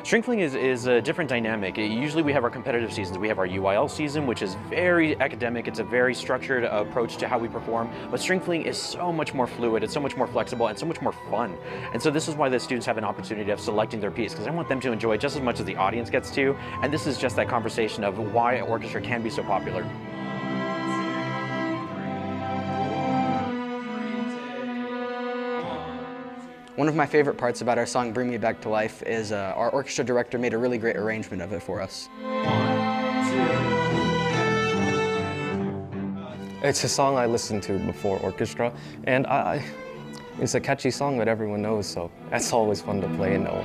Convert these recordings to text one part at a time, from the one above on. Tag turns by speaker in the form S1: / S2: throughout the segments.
S1: String Fling is a different dynamic. Usually we have our competitive seasons. We have our UIL season, which is very academic. It's a very structured approach to how we perform. But String Fling is so much more fluid, it's so much more flexible, and so much more fun. And so this is why the students have an opportunity of selecting their piece, because I want them to enjoy it just as much as the audience gets to. And this is just that conversation of why orchestra can be so popular.
S2: One of my favorite parts about our song Bring Me Back to Life is our orchestra director made a really great arrangement of it for us.
S3: It's a song I listened to before orchestra, and it's a catchy song that everyone knows, so that's always fun to play and know.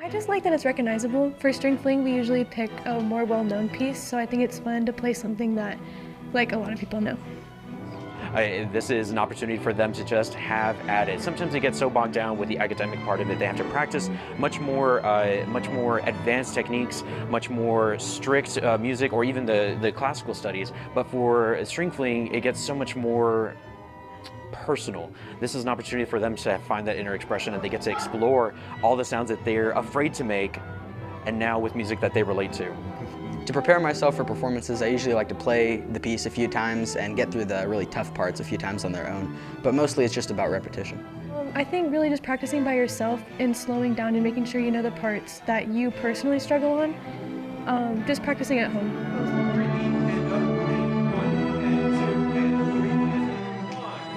S4: I just like that it's recognizable. For String Fling, we usually pick a more well-known piece, so I think it's fun to play something that a lot of people know.
S1: This is an opportunity for them to just have at it. Sometimes they get so bogged down with the academic part of it, they have to practice much more advanced techniques, much more strict music, or even the classical studies. But for String Fling, it gets so much more personal. This is an opportunity for them to find that inner expression, and they get to explore all the sounds that they're afraid to make, and now with music that they relate to.
S2: To prepare myself for performances, I usually like to play the piece a few times and get through the really tough parts a few times on their own, but mostly it's just about repetition.
S4: I think really just practicing by yourself and slowing down and making sure you know the parts that you personally struggle on, just practicing at home.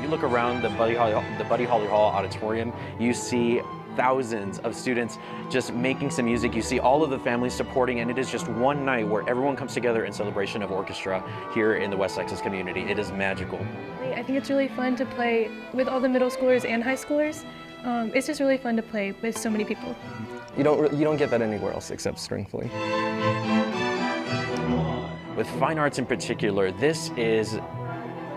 S1: You look around the Buddy Holly Hall auditorium, you see thousands of students just making some music. You see all of the families supporting, and it is just one night where everyone comes together in celebration of orchestra here in the West Texas community. It is magical.
S4: I think it's really fun to play with all the middle schoolers and high schoolers. It's just really fun to play with so many people.
S3: You don't get that anywhere else except String Fling.
S1: With fine arts in particular, this is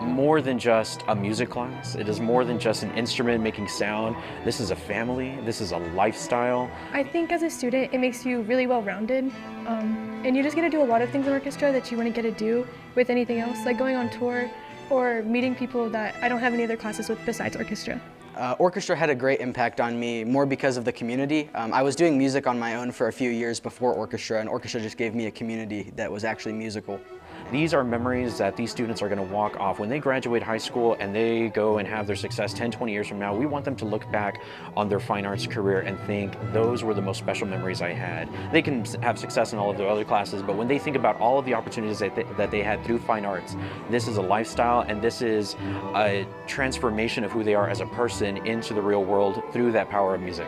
S1: more than just a music class. It is more than just an instrument making sound. This is a family. This is a lifestyle.
S4: I think as a student, it makes you really well-rounded, and you just get to do a lot of things in orchestra that you wouldn't get to do with anything else, like going on tour or meeting people that I don't have any other classes with besides orchestra.
S2: Orchestra had a great impact on me, more because of the community. I was doing music on my own for a few years before orchestra, and orchestra just gave me a community that was actually musical.
S1: These are memories that these students are going to walk off when they graduate high school and they go and have their success 10, 20 years from now. We want them to look back on their fine arts career and think, those were the most special memories I had. They can have success in all of their other classes, but when they think about all of the opportunities that they had through fine arts, this is a lifestyle, and this is a transformation of who they are as a person into the real world through that power of music.